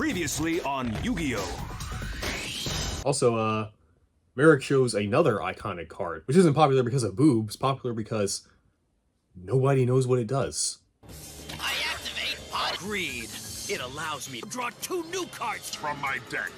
Previously on Yu-Gi-Oh! Also, Merrick shows another iconic card, which isn't popular because of boobs, popular because nobody knows what it does. I activate Greed. It allows me to draw 2 new cards From my deck.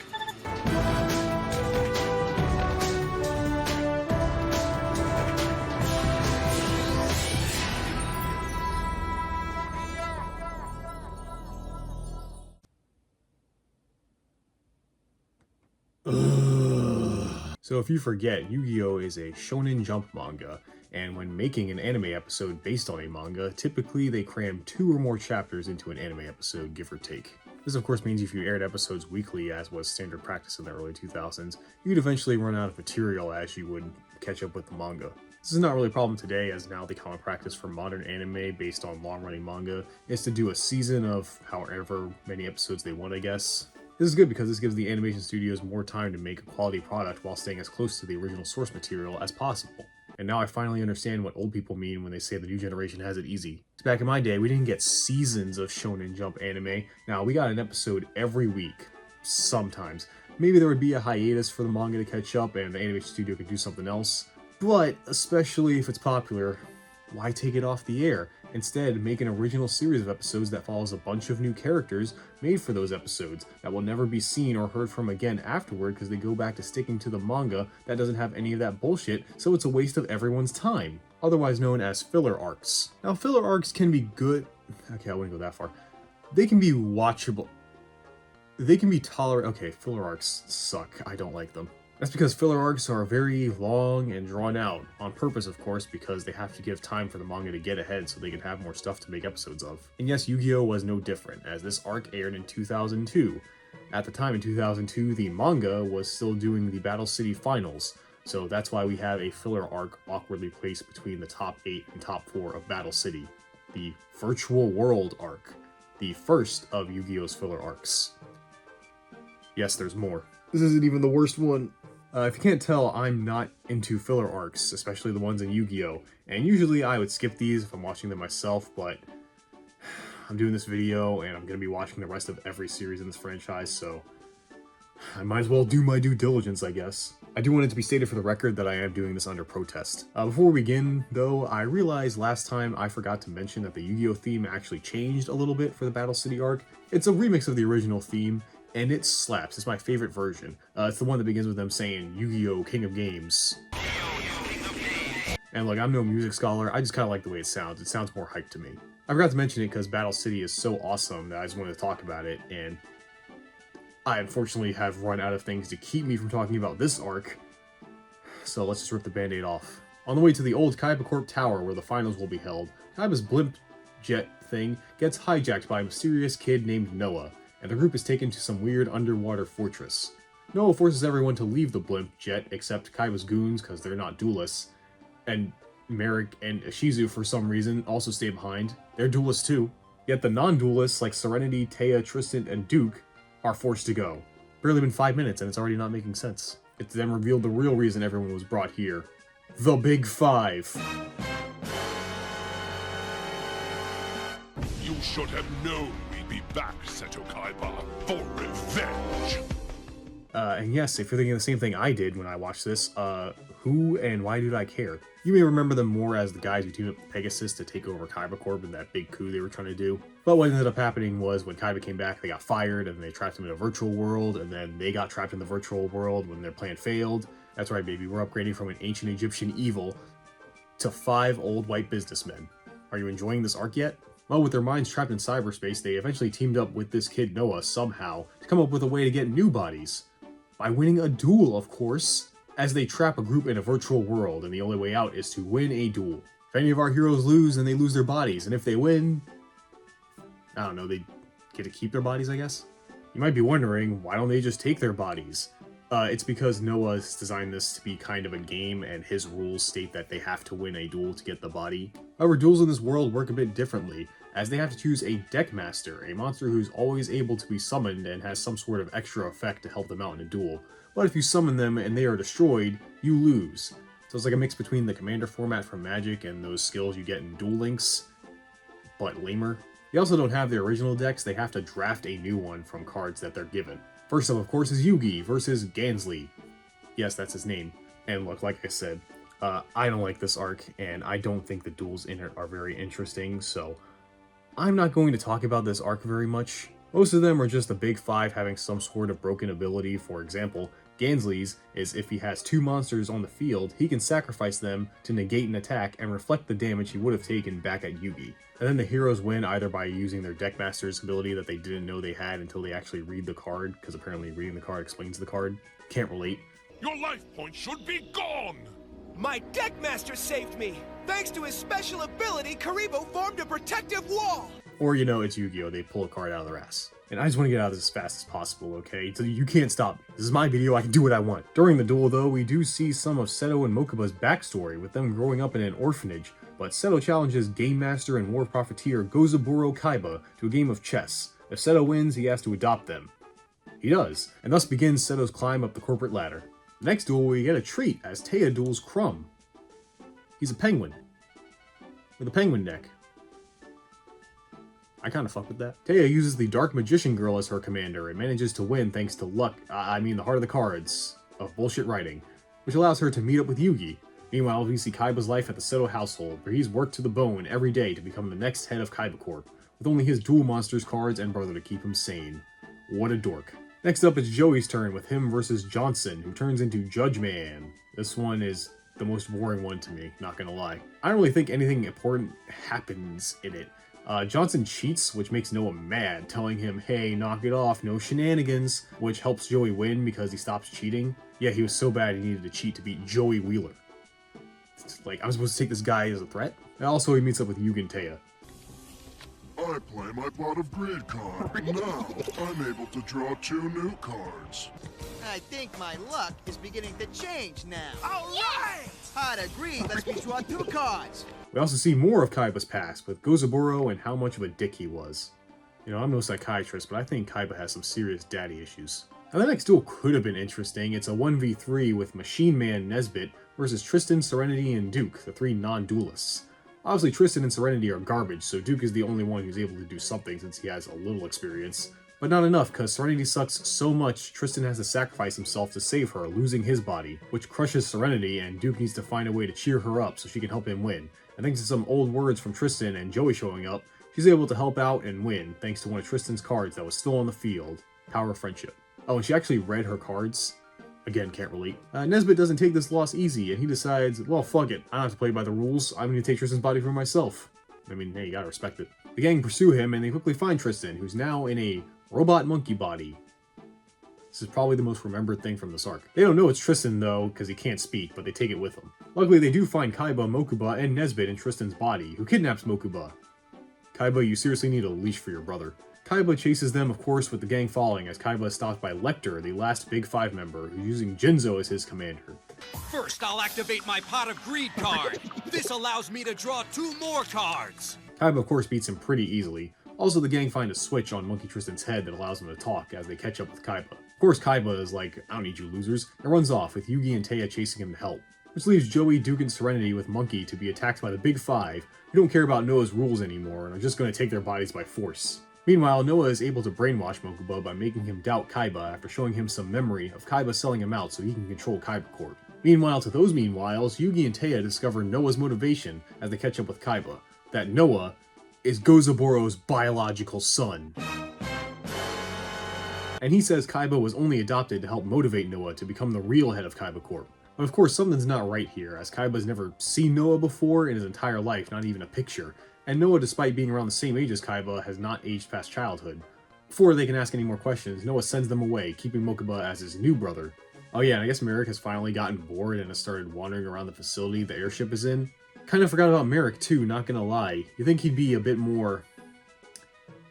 So if you forget, Yu-Gi-Oh! Is a Shonen Jump manga, and when making an anime episode based on a manga, typically they cram 2 or more chapters into an anime episode, give or take. This of course means if you aired episodes weekly, as was standard practice in the early 2000s, you'd eventually run out of material as you would catch up with the manga. This is not really a problem today, as now the common practice for modern anime based on long-running manga is to do a season of however many episodes they want, I guess. This is good because this gives the animation studios more time to make a quality product while staying as close to the original source material as possible. And now I finally understand what old people mean when they say the new generation has it easy. Back in my day, we didn't get seasons of Shonen Jump anime. Now, we got an episode every week. Sometimes. Maybe there would be a hiatus for the manga to catch up and the animation studio could do something else. But, especially if it's popular, why take it off the air? Instead, make an original series of episodes that follows a bunch of new characters made for those episodes that will never be seen or heard from again afterward because they go back to sticking to the manga that doesn't have any of that bullshit, so it's a waste of everyone's time. Otherwise known as filler arcs. Now, filler arcs can be good. Okay, I wouldn't go that far. They can be watchable. They can be tolerable. Okay, filler arcs suck. I don't like them. That's because filler arcs are very long and drawn out, on purpose of course, because they have to give time for the manga to get ahead so they can have more stuff to make episodes of. And yes, Yu-Gi-Oh! Was no different, as this arc aired in 2002. At the time in 2002, the manga was still doing the Battle City finals, so that's why we have a filler arc awkwardly placed between the top 8 and top 4 of Battle City. The Virtual World arc, the first of Yu-Gi-Oh!'s filler arcs. Yes, there's more. This isn't even the worst one. If you can't tell, I'm not into filler arcs, especially the ones in Yu-Gi-Oh! And usually I would skip these if I'm watching them myself, but I'm doing this video and I'm going to be watching the rest of every series in this franchise, so I might as well do my due diligence, I guess. I do want it to be stated for the record that I am doing this under protest. Before we begin, though, I realized last time I forgot to mention that the Yu-Gi-Oh! Theme actually changed a little bit for the Battle City arc. It's a remix of the original theme, and it slaps. It's my favorite version. It's the one that begins with them saying, Yu-Gi-Oh! King of Games. And look, I'm no music scholar, I just kind of like the way it sounds. It sounds more hyped to me. I forgot to mention it because Battle City is so awesome that I just wanted to talk about it, and I unfortunately have run out of things to keep me from talking about this arc. So let's just rip the band-aid off. On the way to the old Kaiba Corp Tower where the finals will be held, Kaiba's blimp jet thing gets hijacked by a mysterious kid named Noah, and the group is taken to some weird underwater fortress. Noah forces everyone to leave the blimp jet except Kaiba's goons because they're not duelists, and Merrick and Ishizu for some reason also stay behind. They're duelists too. Yet the non-duelists like Serenity, Taya, Tristan, and Duke are forced to go. Barely been 5 minutes and it's already not making sense. It's then revealed the real reason everyone was brought here. The Big Five. You should have known we'd be back, Seto Kaiba, for revenge. And yes, if you're thinking the same thing I did when I watched this, who and why did I care? You may remember them more as the guys who teamed up with Pegasus to take over Kaiba Corp in that big coup they were trying to do. But what ended up happening was when Kaiba came back, they got fired, and they trapped him in a virtual world, and then they got trapped in the virtual world when their plan failed. That's right, baby, we're upgrading from an ancient Egyptian evil to 5 old white businessmen. Are you enjoying this arc yet? Well, with their minds trapped in cyberspace, they eventually teamed up with this kid Noah somehow to come up with a way to get new bodies. By winning a duel, of course, as they trap a group in a virtual world, and the only way out is to win a duel. If any of our heroes lose, then they lose their bodies, and if they win, I don't know, they get to keep their bodies, I guess? You might be wondering, why don't they just take their bodies? It's because Noah's designed this to be kind of a game, and his rules state that they have to win a duel to get the body. However, duels in this world work a bit differently, as they have to choose a deck master, a monster who's always able to be summoned and has some sort of extra effect to help them out in a duel. But if you summon them and they are destroyed, you lose. So it's like a mix between the commander format from Magic and those skills you get in Duel Links, but lamer. They also don't have their original decks, they have to draft a new one from cards that they're given. First up, of course, is Yugi versus Gansley. Yes, that's his name. And look, like I said, I don't like this arc, and I don't think the duels in it are very interesting, so I'm not going to talk about this arc very much. Most of them are just the big five having some sort of broken ability. For example, Gansley's is if he has two monsters on the field, he can sacrifice them to negate an attack and reflect the damage he would have taken back at Yugi. And then the heroes win either by using their Deckmaster's ability that they didn't know they had until they actually read the card, because apparently reading the card explains the card. Can't relate. Your life points should be gone! My Deckmaster saved me! Thanks to his special ability, Karibo formed a protective wall! Or, you know, it's Yu-Gi-Oh! They pull a card out of their ass. And I just want to get out of this as fast as possible, okay? So you can't stop me. This is my video, I can do what I want. During the duel, though, we do see some of Seto and Mokuba's backstory, with them growing up in an orphanage, but Seto challenges Game Master and War Profiteer Gozaburo Kaiba to a game of chess. If Seto wins, he has to adopt them. He does, and thus begins Seto's climb up the corporate ladder. Next duel, we get a treat as Taya duels Crumb. He's a penguin. With a penguin deck. I kinda fuck with that. Taya uses the Dark Magician Girl as her commander and manages to win thanks to luck, the heart of the cards, of bullshit writing, which allows her to meet up with Yugi. Meanwhile, we see Kaiba's life at the Seto household, where he's worked to the bone every day to become the next head of Kaiba Corp, with only his Duel Monsters cards and brother to keep him sane. What a dork. Next up is Joey's turn with him versus Johnson, who turns into Judge Man. This one is the most boring one to me, not gonna lie. I don't really think anything important happens in it. Johnson cheats, which makes Noah mad, telling him, hey, knock it off, no shenanigans, which helps Joey win because he stops cheating. Yeah, he was so bad he needed to cheat to beat Joey Wheeler. It's like, I'm supposed to take this guy as a threat? And also, he meets up with Yugi and Taya. I play my pot of greed card. Now, I'm able to draw 2 new cards. I think my luck is beginning to change now. All right! I'd agree, let's me draw 2 cards. We also see more of Kaiba's past, with Gozaburo and how much of a dick he was. You know, I'm no psychiatrist, but I think Kaiba has some serious daddy issues. Now, the next duel could have been interesting. It's a 1v3 with Machine Man Nesbit versus Tristan, Serenity, and Duke, the 3 non-duelists. Obviously, Tristan and Serenity are garbage, so Duke is the only one who's able to do something since he has a little experience. But not enough, because Serenity sucks so much, Tristan has to sacrifice himself to save her, losing his body, which crushes Serenity, and Duke needs to find a way to cheer her up so she can help him win. And thanks to some old words from Tristan and Joey showing up, she's able to help out and win, thanks to one of Tristan's cards that was still on the field, Power of Friendship. Oh, and she actually read her cards. Again, can't relate. Nesbit doesn't take this loss easy, and he decides, well, fuck it, I don't have to play by the rules, I'm gonna take Tristan's body for myself. I mean, hey, you gotta respect it. The gang pursue him, and they quickly find Tristan, who's now in a robot monkey body. This is probably the most remembered thing from this arc. They don't know it's Tristan, though, because he can't speak, but they take it with them. Luckily, they do find Kaiba, Mokuba, and Nesbit in Tristan's body, who kidnaps Mokuba. Kaiba, you seriously need a leash for your brother. Kaiba chases them, of course, with the gang following, as Kaiba is stopped by Lecter, the last Big Five member, who's using Jinzo as his commander. First, I'll activate my Pot of Greed card. This allows me to draw 2 more cards. Kaiba, of course, beats him pretty easily. Also, the gang find a switch on Monkey Tristan's head that allows him to talk as they catch up with Kaiba. Of course, Kaiba is like, I don't need you losers, and runs off, with Yugi and Taya chasing him to help. Which leaves Joey, Duke, and Serenity with Monkey to be attacked by the Big Five, who don't care about Noah's rules anymore and are just going to take their bodies by force. Meanwhile, Noah is able to brainwash Mokuba by making him doubt Kaiba after showing him some memory of Kaiba selling him out so he can control Kaiba Corp. Meanwhile, to those meanwhiles, Yugi and Taya discover Noah's motivation as they catch up with Kaiba, that Noah is Gozaburo's biological son. And he says Kaiba was only adopted to help motivate Noah to become the real head of Kaiba Corp. But of course, something's not right here, as Kaiba's never seen Noah before in his entire life, not even a picture. And Noah, despite being around the same age as Kaiba, has not aged past childhood. Before they can ask any more questions, Noah sends them away, keeping Mokuba as his new brother. Oh yeah, and I guess Merrick has finally gotten bored and has started wandering around the facility the airship is in. Kinda forgot about Merrick too, not gonna lie. You think he'd be a bit more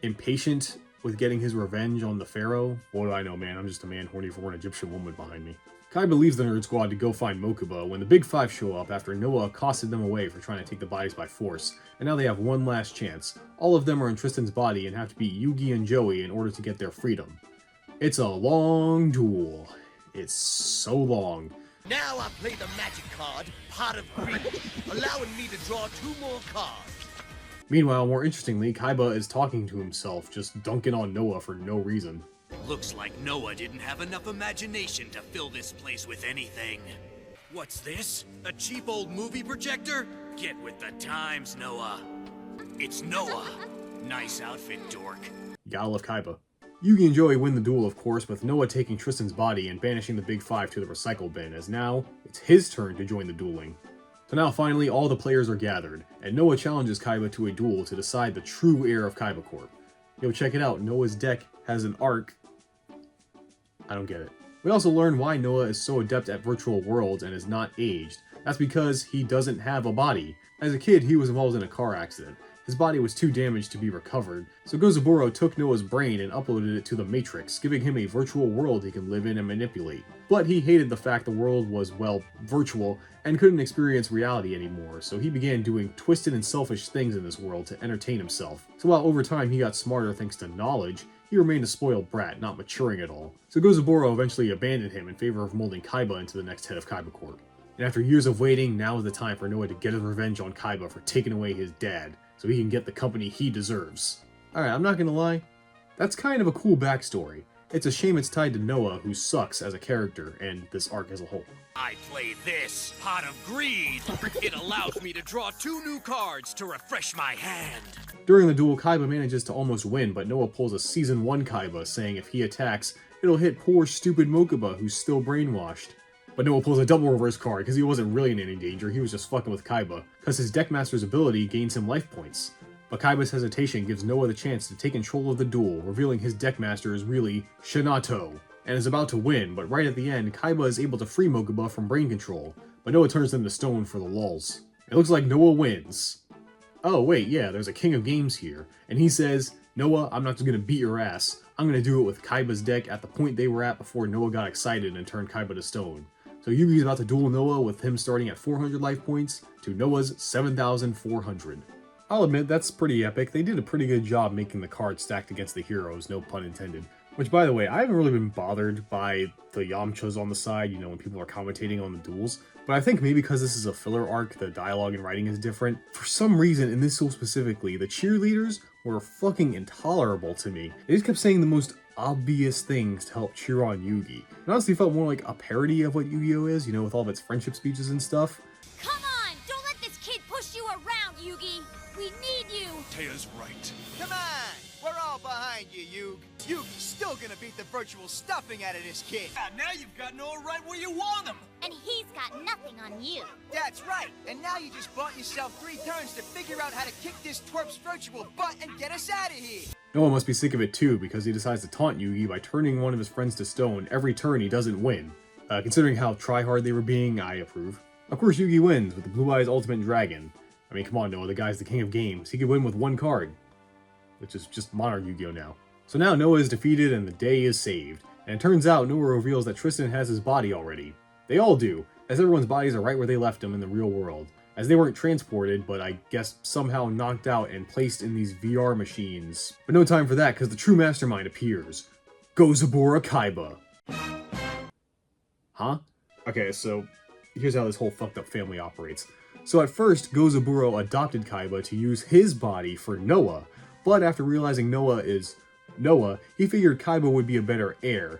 impatient with getting his revenge on the Pharaoh? What do I know, man? I'm just a man horny for an Egyptian woman behind me. Kaiba leaves the Nerd Squad to go find Mokuba when the Big Five show up after Noah accosted them away for trying to take the bodies by force, and now they have one last chance. All of them are in Tristan's body and have to beat Yugi and Joey in order to get their freedom. It's a long duel. It's so long. Now I play the magic card, Pot of Greed, allowing me to draw 2 more cards. Meanwhile, more interestingly, Kaiba is talking to himself, just dunking on Noah for no reason. Looks like Noah didn't have enough imagination to fill this place with anything. What's this? A cheap old movie projector? Get with the times, Noah. It's Noah. Nice outfit, dork. Gotta love Kaiba. Yugi and Joey win the duel, of course, with Noah taking Tristan's body and banishing the Big Five to the recycle bin, as now it's his turn to join the dueling. So now finally all the players are gathered, and Noah challenges Kaiba to a duel to decide the true heir of Kaiba Corp. Yo, check it out, Noah's deck has an arc. I don't get it. We also learn why Noah is so adept at virtual worlds and is not aged. That's because he doesn't have a body. As a kid, he was involved in a car accident. His body was too damaged to be recovered, so Gozaburo took Noah's brain and uploaded it to the Matrix, giving him a virtual world he can live in and manipulate. But he hated the fact the world was, well, virtual, and couldn't experience reality anymore, so he began doing twisted and selfish things in this world to entertain himself. So while over time he got smarter thanks to knowledge, he remained a spoiled brat, not maturing at all. So Gozaburo eventually abandoned him in favor of molding Kaiba into the next head of Kaiba Corp. And after years of waiting, now is the time for Noah to get his revenge on Kaiba for taking away his dad, so he can get the company he deserves. Alright, I'm not gonna lie, that's kind of a cool backstory. It's a shame it's tied to Noah, who sucks as a character, and this arc as a whole. I play this, Pot of Greed. It allows me to draw 2 new cards to refresh my hand. During the duel, Kaiba manages to almost win, but Noah pulls a Season 1 Kaiba, saying if he attacks, it'll hit poor stupid Mokuba, who's still brainwashed. But Noah pulls a double reverse card, because he wasn't really in any danger, he was just fucking with Kaiba, because his Deckmaster's ability gains him life points. But Kaiba's hesitation gives Noah the chance to take control of the duel, revealing his Deckmaster is really Shinato, and is about to win, but right at the end, Kaiba is able to free Mokuba from brain control, but Noah turns him to stone for the lulz. It looks like Noah wins. Oh wait, yeah, there's a king of games here, and he says, Noah, I'm not just gonna beat your ass, I'm gonna do it with Kaiba's deck at the point they were at before Noah got excited and turned Kaiba to stone. So Yugi's about to duel Noah with him starting at 400 life points to Noah's 7,400. I'll admit, that's pretty epic. They did a pretty good job making the cards stacked against the heroes, no pun intended. Which, by the way, I haven't really been bothered by the Yamchas on the side, you know, when people are commentating on the duels. But I think maybe because this is a filler arc, the dialogue and writing is different. For some reason, in this duel specifically, the cheerleaders were fucking intolerable to me. They just kept saying the most obvious things to help cheer on Yugi. It honestly felt more like a parody of what Yu-Gi-Oh is, you know, with all of its friendship speeches and stuff. Come on! Don't let this kid push you around, Yugi! We need you! Taya's right. Come on! We're all behind you, Yug. Yugi's still gonna beat the virtual stuffing out of this kid. Now you've got Noah right where you want him. And he's got nothing on you. That's right. And now you just bought yourself 3 turns to figure out how to kick this twerp's virtual butt and get us out of here. Noah must be sick of it too, because he decides to taunt Yugi by turning one of his friends to stone every turn he doesn't win. Considering how try-hard they were being, I approve. Of course Yugi wins with the Blue Eyes Ultimate Dragon. I mean, come on Noah, the guy's the king of games. He could win with 1 card. Which is just modern Yu-Gi-Oh now. So now Noah is defeated and the day is saved. And it turns out Noah reveals that Tristan has his body already. They all do, as everyone's bodies are right where they left them in the real world. As they weren't transported, but I guess somehow knocked out and placed in these VR machines. But no time for that, because the true mastermind appears. Gozaburo Kaiba. Huh? Okay, so here's how this whole fucked up family operates. So at first, Gozaburo adopted Kaiba to use his body for Noah, but after realizing Noah is Noah, he figured Kaiba would be a better heir.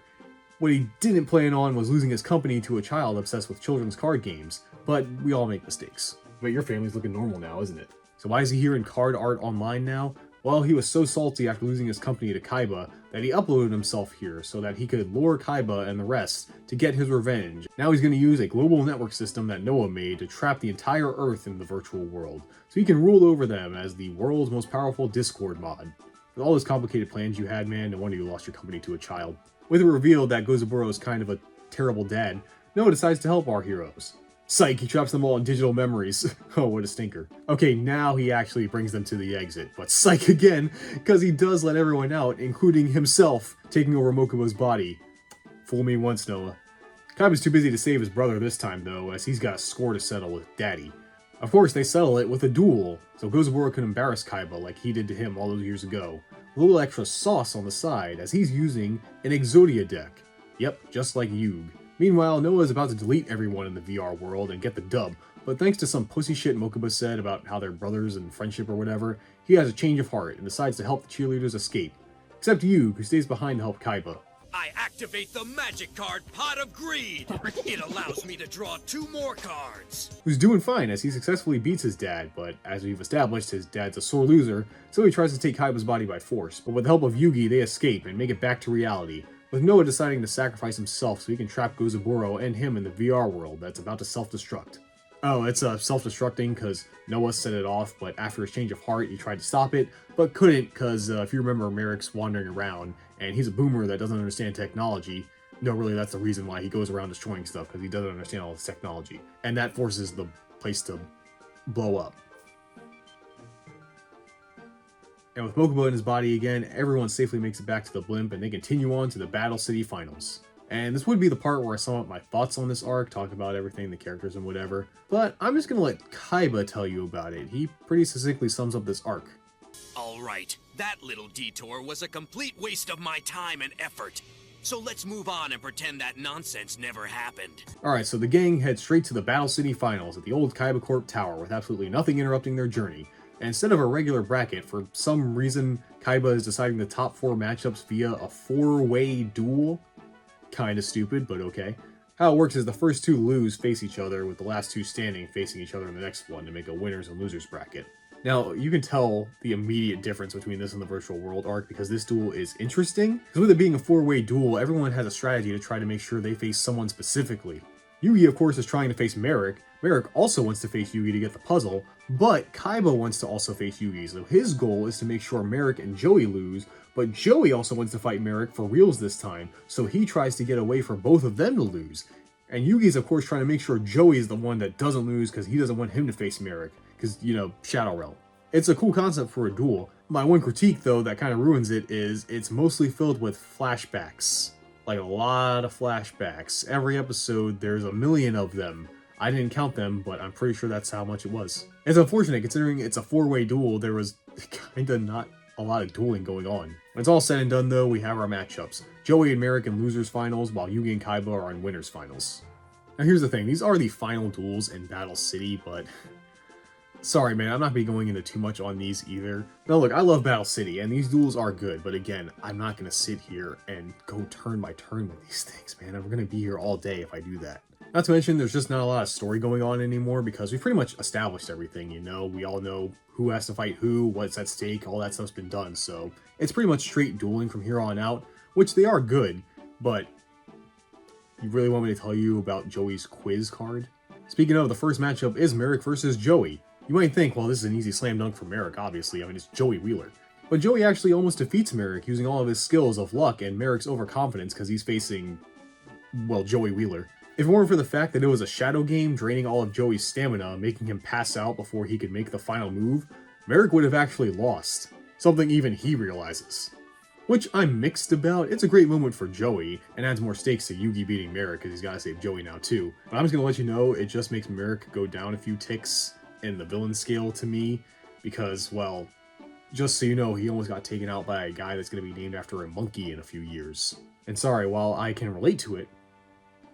What he didn't plan on was losing his company to a child obsessed with children's card games, but we all make mistakes. But your family's looking normal now, isn't it? So why is he here in card art online now? Well, he was so salty after losing his company to Kaiba that he uploaded himself here so that he could lure Kaiba and the rest to get his revenge. Now he's going to use a global network system that Noah made to trap the entire Earth in the virtual world, so he can rule over them as the world's most powerful Discord mod. With all those complicated plans you had, man, no wonder you lost your company to a child. With it revealed that Gozaburo is kind of a terrible dad, Noah decides to help our heroes. Psych, he traps them all in digital memories. Oh, what a stinker. Okay, now he actually brings them to the exit, but psych again, because he does let everyone out, including himself, taking over Mokuba's body. Fool me once, Noah. Kaiba's too busy to save his brother this time, though, as he's got a score to settle with Daddy. Of course, they settle it with a duel, so Gozaburo can embarrass Kaiba like he did to him all those years ago. A little extra sauce on the side, as he's using an Exodia deck. Yep, just like Yug. Meanwhile, Noah is about to delete everyone in the VR world and get the dub, but thanks to some pussy shit Mokuba said about how they're brothers and friendship or whatever, he has a change of heart and decides to help the cheerleaders escape. Except Yu, who stays behind to help Kaiba. I activate the magic card Pot of Greed. It allows me to draw 2 more cards. Who's doing fine as he successfully beats his dad, but as we've established, his dad's a sore loser, so he tries to take Kaiba's body by force. But with the help of Yugi, they escape and make it back to reality, with Noah deciding to sacrifice himself so he can trap Gozaburo and him in the VR world that's about to self-destruct. Oh, it's self-destructing because Noah set it off, but after his change of heart, he tried to stop it, but couldn't because if you remember, Merrick's wandering around, and he's a boomer that doesn't understand technology. No, really, that's the reason why he goes around destroying stuff, because he doesn't understand all this technology. And that forces the place to blow up. And with Mokuba in his body again, everyone safely makes it back to the blimp, and they continue on to the Battle City Finals. And this would be the part where I sum up my thoughts on this arc, talk about everything, the characters and whatever. But I'm just gonna let Kaiba tell you about it. He pretty succinctly sums up this arc. Alright, that little detour was a complete waste of my time and effort. So let's move on and pretend that nonsense never happened. Alright, so the gang heads straight to the Battle City Finals at the old Kaiba Corp Tower with absolutely nothing interrupting their journey. And instead of a regular bracket, for some reason, Kaiba is deciding the top 4 matchups via a 4-way duel. Kinda stupid, but okay. How it works is the first 2 lose face each other, with the last 2 standing facing each other in the next one to make a winners and losers bracket. Now, you can tell the immediate difference between this and the Virtual World arc because this duel is interesting. Because with it being a 4-way duel, everyone has a strategy to try to make sure they face someone specifically. Yugi, of course, is trying to face Merrick. Merrick also wants to face Yugi to get the puzzle, but Kaiba wants to also face Yugi, so his goal is to make sure Merrick and Joey lose, but Joey also wants to fight Merrick for reals this time, so he tries to get away for both of them to lose. And Yugi's of course trying to make sure Joey is the one that doesn't lose because he doesn't want him to face Merrick, because, you know, Shadow Realm. It's a cool concept for a duel. My one critique, though, that kind of ruins it is it's mostly filled with flashbacks. Like a lot of flashbacks. Every episode, there's a million of them. I didn't count them, but I'm pretty sure that's how much it was. It's unfortunate, considering it's a 4-way duel, there was kinda not a lot of dueling going on. When it's all said and done, though, we have our matchups. Joey and Merrick in losers finals, while Yugi and Kaiba are in winners finals. Now here's the thing, these are the final duels in Battle City, but sorry man, I'm not be going into too much on these either. Now look, I love Battle City, and these duels are good, but again, I'm not gonna sit here and go turn by turn with these things, man. I'm gonna be here all day if I do that. Not to mention, there's just not a lot of story going on anymore because we've pretty much established everything, you know? We all know who has to fight who, what's at stake, all that stuff's been done, so it's pretty much straight dueling from here on out, which they are good, but you really want me to tell you about Joey's quiz card? Speaking of, the first matchup is Merrick versus Joey. You might think, well, this is an easy slam dunk for Merrick, obviously. I mean, it's Joey Wheeler. But Joey actually almost defeats Merrick using all of his skills of luck and Merrick's overconfidence because he's facing, well, Joey Wheeler. If it weren't for the fact that it was a shadow game draining all of Joey's stamina, making him pass out before he could make the final move, Merrick would have actually lost. Something even he realizes. Which I'm mixed about. It's a great moment for Joey, and adds more stakes to Yugi beating Merrick because he's got to save Joey now too. But I'm just going to let you know, it just makes Merrick go down a few ticks in the villain scale to me, because, well, just so you know, he almost got taken out by a guy that's going to be named after a monkey in a few years. And sorry, while I can relate to it,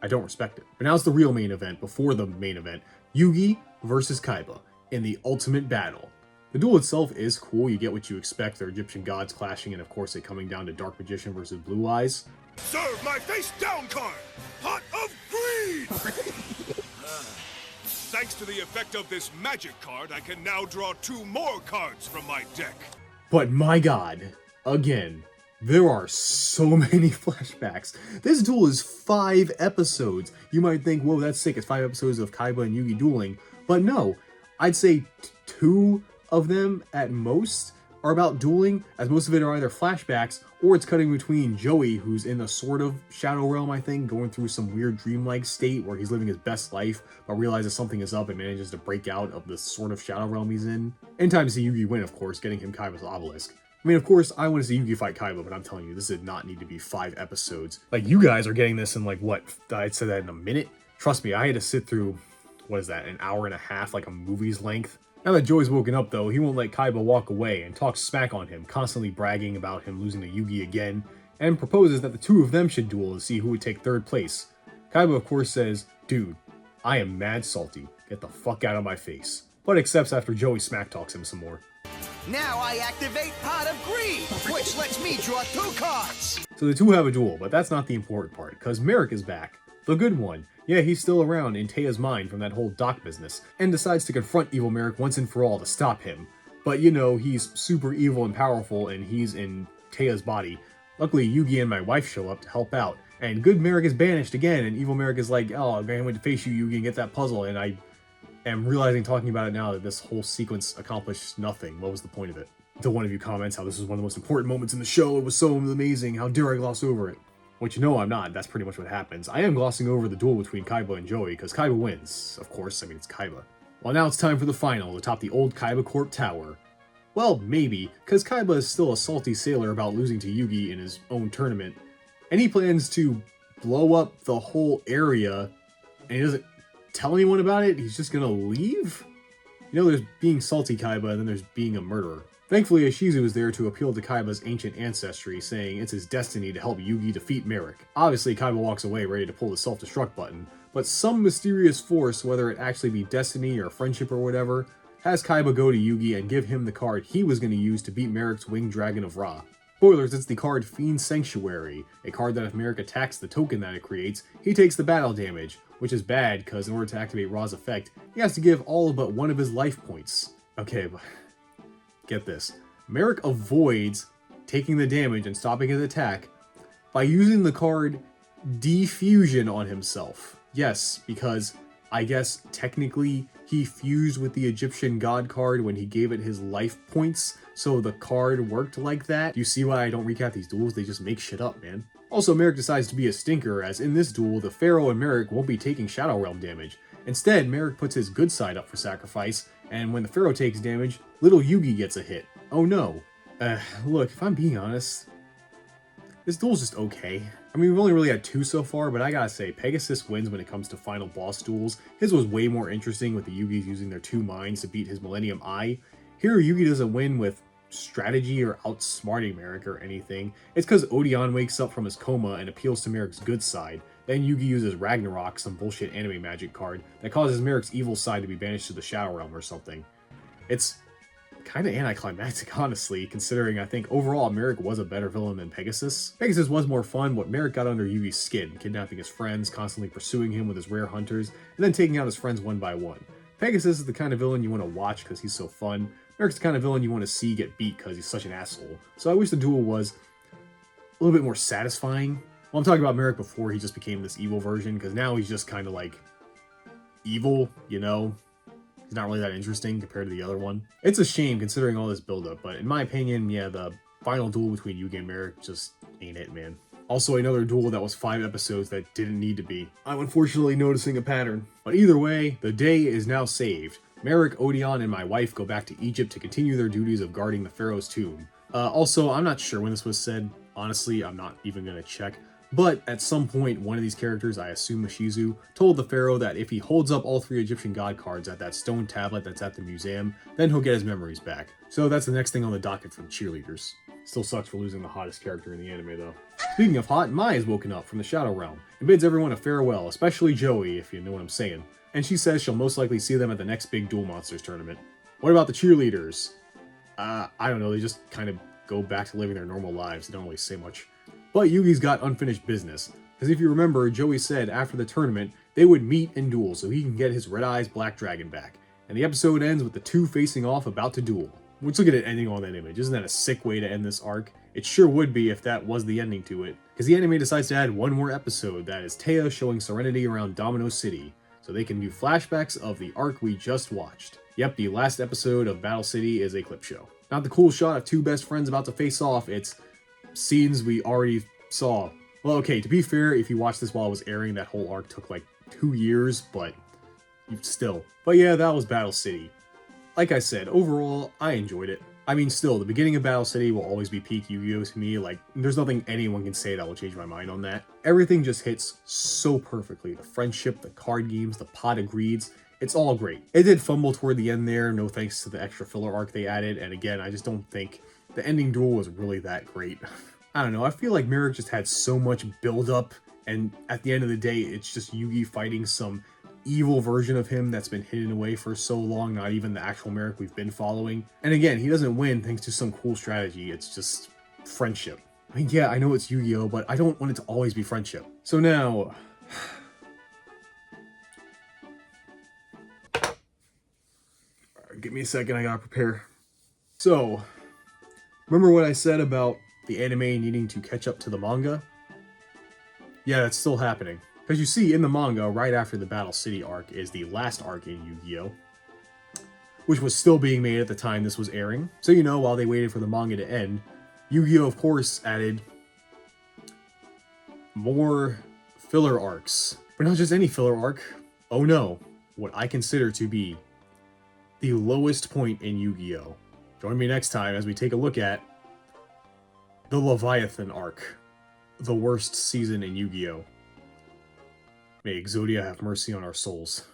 I don't respect it. But now it's the real main event before the main event, Yugi versus Kaiba in the ultimate battle. The duel itself is cool, you get what you expect, their Egyptian gods clashing, and of course it coming down to Dark Magician versus Blue Eyes. Serve my face down card! Pot of Greed! Thanks to the effect of this magic card, I can now draw 2 more cards from my deck. But my god, again, there are so many flashbacks. This duel is 5 episodes. You might think, whoa, that's sick, it's 5 episodes of Kaiba and Yugi dueling. But no, I'd say 2 of them at most are about dueling, as most of it are either flashbacks, or it's cutting between Joey, who's in a sort of Shadow Realm, I think, going through some weird dreamlike state where he's living his best life, but realizes something is up and manages to break out of the sort of Shadow Realm he's in. And time to see Yugi win, of course, getting him Kaiba's obelisk. I mean, of course, I want to see Yugi fight Kaiba, but I'm telling you, this did not need to be 5 episodes. Like, you guys are getting this in, like, what? I'd say that in a minute? Trust me, I had to sit through, what is that, an hour and a half, like a movie's length? Now that Joey's woken up, though, he won't let Kaiba walk away and talks smack on him, constantly bragging about him losing to Yugi again, and proposes that the 2 of them should duel to see who would take 3rd place. Kaiba, of course, says, "Dude, I am mad salty. Get the fuck out of my face," but accepts after Joey smack talks him some more. Now I activate Pot of Greed, which lets me draw 2 cards. So the two have a duel, but that's not the important part, because Merrick is back. The good one. Yeah, he's still around in Taya's mind from that whole dock business, and decides to confront evil Merrick once and for all to stop him. But you know, he's super evil and powerful, and he's in Taya's body. Luckily, Yugi and my wife show up to help out, and good Merrick is banished again, and evil Merrick is like, oh, I'm going to face you, Yugi, and get that puzzle, and I am realizing, talking about it now, that this whole sequence accomplished nothing. What was the point of it? Until one of you comments how this was one of the most important moments in the show, it was so amazing, how dare I gloss over it? Which, no, I'm not. That's pretty much what happens. I am glossing over the duel between Kaiba and Joey, because Kaiba wins. Of course, I mean, it's Kaiba. Well, now it's time for the final, atop the old Kaiba Corp Tower. Well, maybe, because Kaiba is still a salty sailor about losing to Yugi in his own tournament, and he plans to blow up the whole area, and he doesn't tell anyone about it. He's just gonna leave? You know, there's being salty Kaiba, and then there's being a murderer. Thankfully, Ishizu is there to appeal to Kaiba's ancient ancestry, saying it's his destiny to help Yugi defeat Merrick. Obviously, Kaiba walks away ready to pull the self-destruct button, but some mysterious force, whether it actually be destiny or friendship or whatever, has Kaiba go to Yugi and give him the card he was going to use to beat Merrick's Winged Dragon of Ra. Spoilers, it's the card Fiend Sanctuary, a card that if Merrick attacks the token that it creates, he takes the battle damage, which is bad because in order to activate Ra's effect, he has to give all but one of his life points. Okay, but get this. Merrick avoids taking the damage and stopping his attack by using the card Defusion on himself. Yes, because I guess technically he fused with the Egyptian god card when he gave it his life points, so the card worked like that. You see why I don't recap these duels? They just make shit up, man. Also, Merrick decides to be a stinker, as in this duel, the Pharaoh and Merrick won't be taking Shadow Realm damage. Instead, Merrick puts his good side up for sacrifice, and when the Pharaoh takes damage, little Yugi gets a hit. Oh no. Look, if I'm being honest, this duel's just okay. I mean, we've only really had 2 so far, but I gotta say, Pegasus wins when it comes to final boss duels. His was way more interesting with the Yugis using their 2 minds to beat his Millennium Eye. Here, Yugi doesn't win with strategy or outsmarting Merrick or anything. It's because Odion wakes up from his coma and appeals to Merrick's good side. Then Yugi uses Ragnarok, some bullshit anime magic card, that causes Merrick's evil side to be banished to the Shadow Realm or something. It's kind of anticlimactic, honestly, considering I think overall Merrick was a better villain than Pegasus. Pegasus was more fun, but Merrick got under Yugi's skin, kidnapping his friends, constantly pursuing him with his rare hunters, and then taking out his friends one by one. Pegasus is the kind of villain you want to watch because he's so fun. Merrick's the kind of villain you want to see get beat because he's such an asshole. So I wish the duel was a little bit more satisfying. Well, I'm talking about Merrick before he just became this evil version, because now he's just kind of like evil, you know? He's not really that interesting compared to the other one. It's a shame considering all this buildup, but in my opinion, yeah, the final duel between Yugi and Merrick just ain't it, man. Also, another duel that was 5 episodes that didn't need to be. I'm unfortunately noticing a pattern. But either way, the day is now saved. Merrick, Odion, and my wife go back to Egypt to continue their duties of guarding the Pharaoh's tomb. Also, I'm not sure when this was said. Honestly, I'm not even gonna check. But at some point, one of these characters, I assume Ishizu, told the Pharaoh that if he holds up all 3 Egyptian god cards at that stone tablet that's at the museum, then he'll get his memories back. So that's the next thing on the docket for the cheerleaders. Still sucks for losing the hottest character in the anime, though. Speaking of hot, Mai is woken up from the Shadow Realm and bids everyone a farewell, especially Joey, if you know what I'm saying. And she says she'll most likely see them at the next big Duel Monsters tournament. What about the cheerleaders? I don't know, they just kind of go back to living their normal lives. They don't really say much. But Yugi's got unfinished business, because if you remember, Joey said after the tournament, they would meet and duel so he can get his Red Eyes Black Dragon back. And the episode ends with the 2 facing off about to duel. Let's look at it ending on that image. Isn't that a sick way to end this arc? It sure would be if that was the ending to it, because the anime decides to add one more episode that is Taya showing serenity around Domino City, so they can do flashbacks of the arc we just watched. Yep, the last episode of Battle City is a clip show. Not the cool shot of 2 best friends about to face off, it's scenes we already saw. Well, okay, to be fair, if you watched this while it was airing, that whole arc took like 2 years, but still. But yeah, that was Battle City. Like I said, overall, I enjoyed it. I mean, still, the beginning of Battle City will always be peak Yu-Gi-Oh to me. Like, there's nothing anyone can say that will change my mind on that. Everything just hits so perfectly. The friendship, the card games, the pot of greeds, it's all great. It did fumble toward the end there, no thanks to the extra filler arc they added, and again, I just don't think the ending duel was really that great. I don't know, I feel like Merrick just had so much build-up, and at the end of the day, it's just Yugi fighting some evil version of him that's been hidden away for so long, not even the actual Merrick we've been following. And again, he doesn't win thanks to some cool strategy, it's just friendship. I mean, yeah, I know it's Yu-Gi-Oh, but I don't want it to always be friendship. So now... give me a second, I gotta prepare. So, remember what I said about the anime needing to catch up to the manga? Yeah, that's still happening. Because you see, in the manga, right after the Battle City arc is the last arc in Yu-Gi-Oh! Which was still being made at the time this was airing. So you know, while they waited for the manga to end, Yu-Gi-Oh! Of course added more filler arcs. But not just any filler arc. Oh no, what I consider to be the lowest point in Yu-Gi-Oh! Join me next time as we take a look at the Leviathan arc. The worst season in Yu-Gi-Oh! May Exodia have mercy on our souls.